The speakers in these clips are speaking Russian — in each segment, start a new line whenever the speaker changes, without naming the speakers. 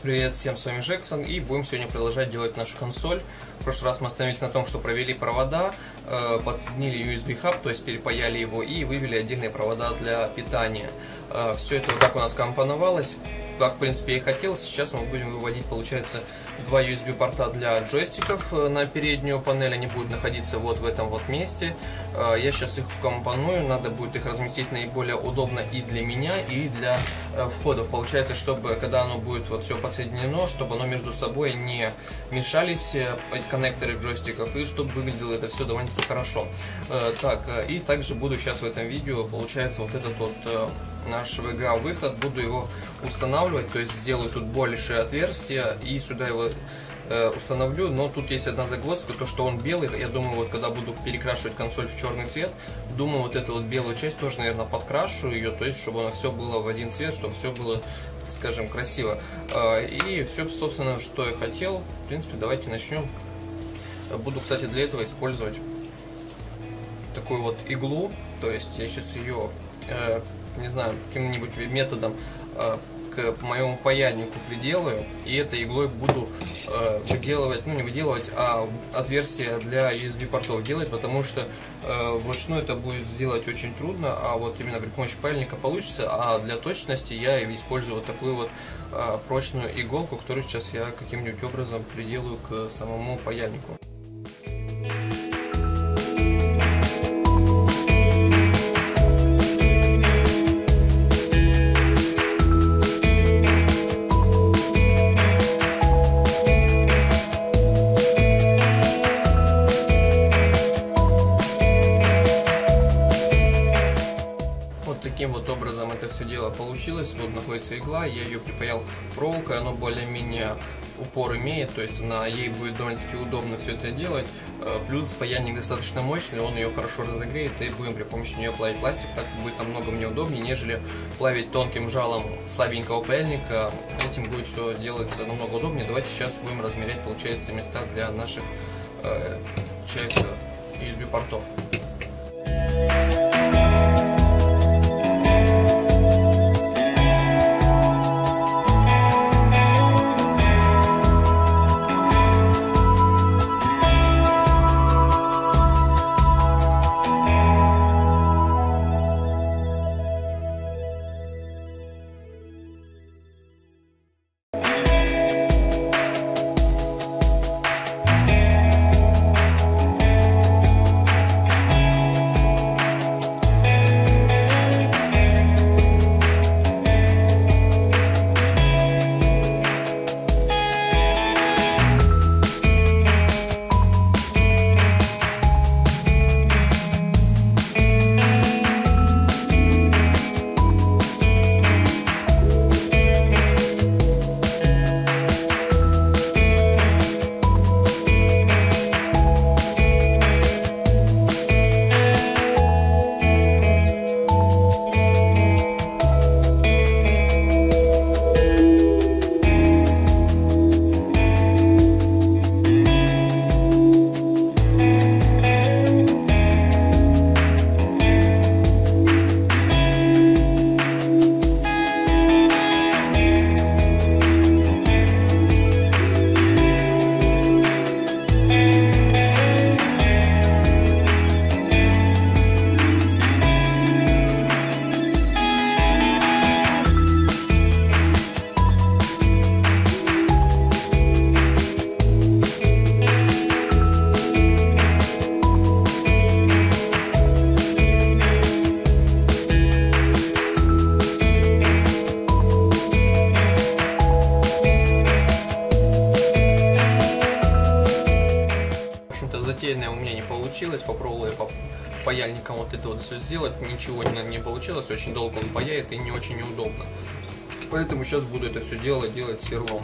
Привет всем, с вами Джексон, и будем сегодня продолжать делать нашу консоль. В прошлый раз мы остановились на том, что провели провода, подсоединили USB хаб, то есть перепаяли его и вывели отдельные провода для питания. Все это вот так у нас компоновалось, как в принципе я и хотел. Сейчас мы будем выводить, получается, два USB порта для джойстиков на переднюю панель, они будут находиться вот в этом вот месте. Я сейчас их компоную, надо будет их разместить наиболее удобно и для меня, и для входов. Получается, чтобы когда оно будет вот все подсоединено, чтобы оно между собой не мешались, коннекторы джойстиков, и чтобы выглядело это все довольно-таки хорошо. И также буду сейчас в этом видео, получается, вот этот вот наш VGA выход, буду его устанавливать, то есть сделаю тут больше отверстия и сюда его установлю, но тут есть одна загвоздка, то что он белый. Я думаю, вот когда буду перекрашивать консоль в черный цвет, думаю, вот эту вот белую часть тоже, наверное, подкрашу ее, то есть чтобы оно все было в один цвет, чтобы все было, скажем, красиво. И все, собственно, что я хотел. В принципе, давайте начнем. Буду, кстати, для этого использовать такую вот иглу, то есть я сейчас ее, не знаю, каким-нибудь методом к моему паяльнику приделаю, и этой иглой буду выделывать, ну не выделывать, а отверстия для USB портов делать, потому что вручную это будет сделать очень трудно, а вот именно при помощи паяльника получится. А для точности я использую вот такую вот прочную иголку, которую сейчас я каким-нибудь образом приделаю к самому паяльнику. Таким вот образом это все дело получилось. Вот находится игла, я ее припаял проволокой, она более-менее упор имеет, то есть ей будет довольно-таки удобно все это делать. Плюс паяльник достаточно мощный, он ее хорошо разогреет, и будем при помощи нее плавить пластик. Так будет намного мне удобнее, нежели плавить тонким жалом слабенького паяльника. Этим будет все делаться намного удобнее. Давайте сейчас будем размерять, получается, места для наших USB портов. Затейное у меня не получилось, попробовал я паяльником вот это вот все сделать, ничего не получилось, очень долго он паяет и не очень неудобно. Поэтому сейчас буду это все делать сверлом.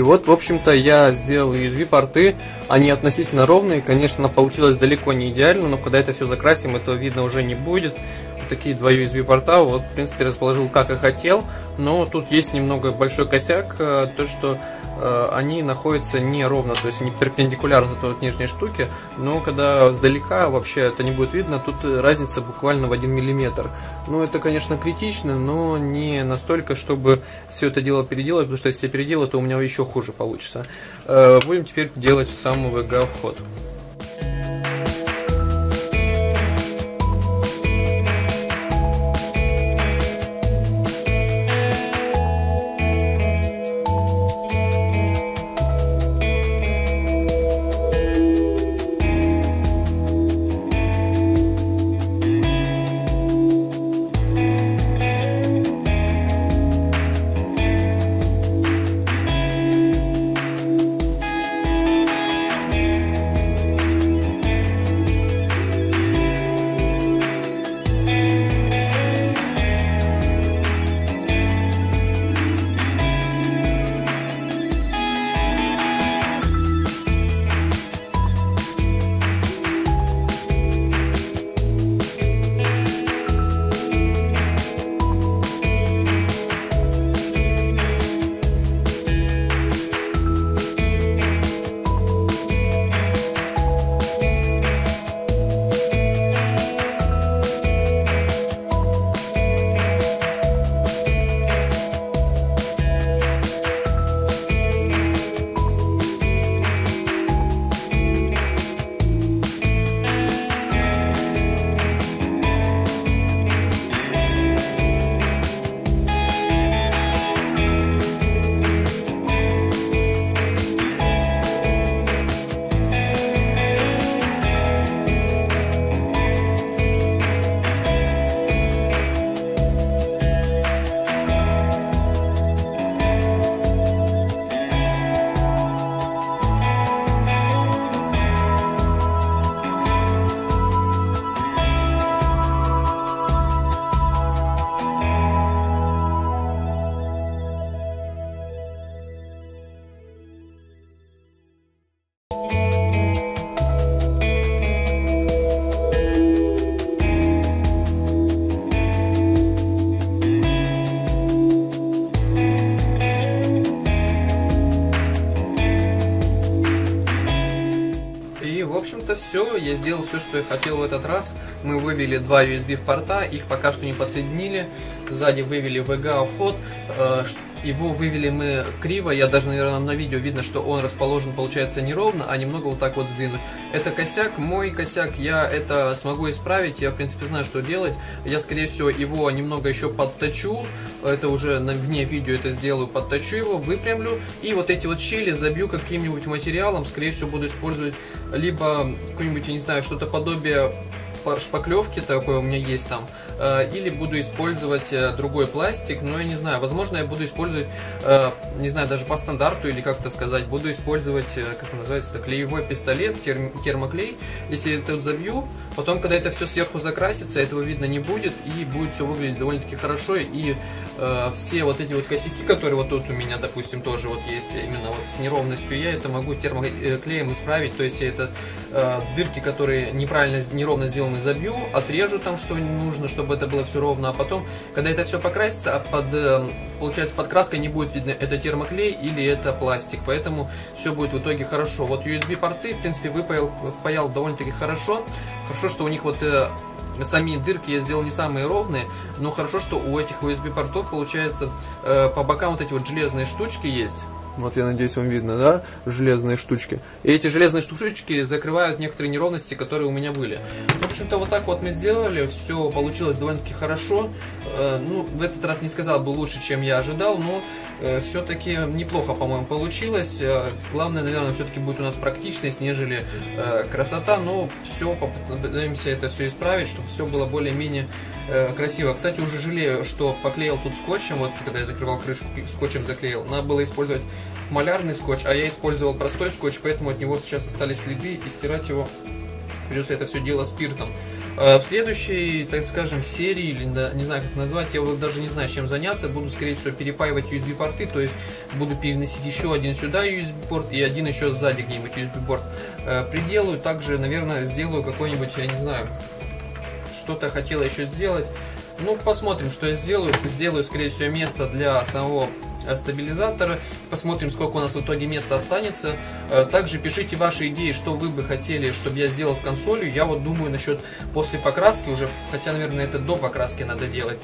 вот, в общем-то, я сделал USB-порты, они относительно ровные, конечно, получилось далеко не идеально, но когда это все закрасим, этого видно уже не будет. Вот такие два USB-порта, вот, в принципе, расположил как и хотел, но тут есть немного большой косяк, то, что они находятся не ровно, то есть не перпендикулярно этой вот нижней штуке, но когда сдалека вообще это не будет видно, тут разница буквально в 1 мм. Ну, это, конечно, критично, но не настолько, чтобы все это дело переделать, потому что если я переделаю, то у меня еще хуже получится. Будем теперь делать сам VGA вход. Все, я сделал все, что я хотел в этот раз. Мы вывели два USB порта, их пока что не подсоединили. Сзади вывели VGA вход. Его вывели мы криво, я даже, наверное, на видео видно, что он расположен, получается, неровно, а немного вот так вот сдвинуть. Это косяк, мой косяк, я это смогу исправить, я, в принципе, знаю, что делать. Я, скорее всего, его немного еще подточу, это уже вне видео это сделаю, подточу его, выпрямлю, и вот эти вот щели забью каким-нибудь материалом, скорее всего, буду использовать либо какой-нибудь, я не знаю, что-то подобие шпаклевки, такое у меня есть там, или буду использовать другой пластик, но я не знаю, возможно, я буду использовать, не знаю, даже по стандарту, или как это сказать, буду использовать, как называется, клеевой пистолет, термоклей. Если я это забью, потом, когда это все сверху закрасится, этого видно не будет, и будет все выглядеть довольно-таки хорошо, и все вот эти вот косяки, которые вот тут у меня, допустим, тоже вот есть, именно вот с неровностью, я это могу термоклеем исправить, то есть я это дырки, которые неровно сделаны, забью, отрежу там, что нужно, чтобы это было все ровно, а потом, когда это все покрасится, получается, под краской не будет видно, это термоклей или это пластик, поэтому все будет в итоге хорошо. Вот USB-порты, в принципе, впаял довольно-таки хорошо, что у них вот сами дырки я сделал не самые ровные, но хорошо, что у этих USB-портов, получается, по бокам вот эти вот железные штучки есть. Вот, я надеюсь, вам видно, да, железные штучки. И эти железные штучки закрывают некоторые неровности, которые у меня были. В общем-то, вот так вот мы сделали, все получилось довольно-таки хорошо. Ну, в этот раз не сказал бы лучше, чем я ожидал, но все-таки неплохо, по-моему, получилось. Главное, наверное, все-таки будет у нас практичность, нежели красота, но все, попытаемся это все исправить, чтобы все было более-менее красиво. Кстати, уже жалею, что поклеил тут скотчем, вот когда я закрывал крышку, скотчем заклеил. Надо было использовать малярный скотч, а я использовал простой скотч, поэтому от него сейчас остались следы, и стирать его придется это все дело спиртом. В следующей, так скажем, серии, или не знаю как назвать, я вот даже не знаю, чем заняться. Буду, скорее всего, перепаивать USB-порты, то есть буду переносить еще один сюда USB-порт и один еще сзади где-нибудь USB-порт приделаю. Также, наверное, сделаю какой-нибудь, я не знаю, что-то хотела еще сделать. Ну, посмотрим, что я сделаю. Сделаю, скорее всего, место для самого стабилизатора. Посмотрим, сколько у нас в итоге места останется. Также пишите ваши идеи, что вы бы хотели, чтобы я сделал с консолью. Я вот думаю насчет после покраски уже, хотя, наверное, это до покраски надо делать,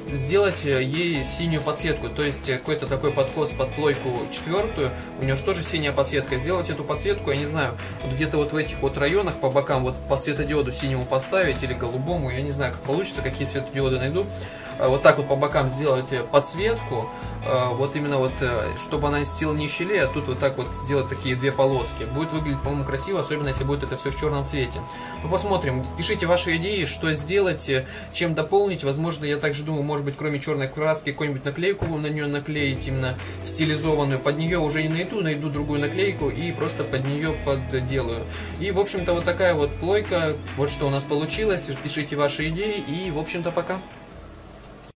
сделать ей синюю подсветку. То есть какой-то такой подкос под плойку 4, у нее же тоже синяя подсветка. Сделать эту подсветку, я не знаю, вот где-то вот в этих вот районах по бокам вот по светодиоду синему поставить или голубому, я не знаю, как получится, какие светодиоды найду. Вот так вот по бокам сделать подсветку, вот именно вот, чтобы она сила не щелей, а тут вот так вот сделать такие две полоски. Будет выглядеть, по-моему, красиво, особенно если будет это все в черном цвете. Ну, посмотрим, пишите ваши идеи, что сделать, чем дополнить. Возможно, я также думаю, может быть, кроме черной краски, какую-нибудь наклейку на нее наклеить, именно стилизованную. Под нее уже не найду другую наклейку и просто под нее подделаю. И, в общем-то, вот такая вот плойка, вот что у нас получилось. Пишите ваши идеи и, в общем-то, пока.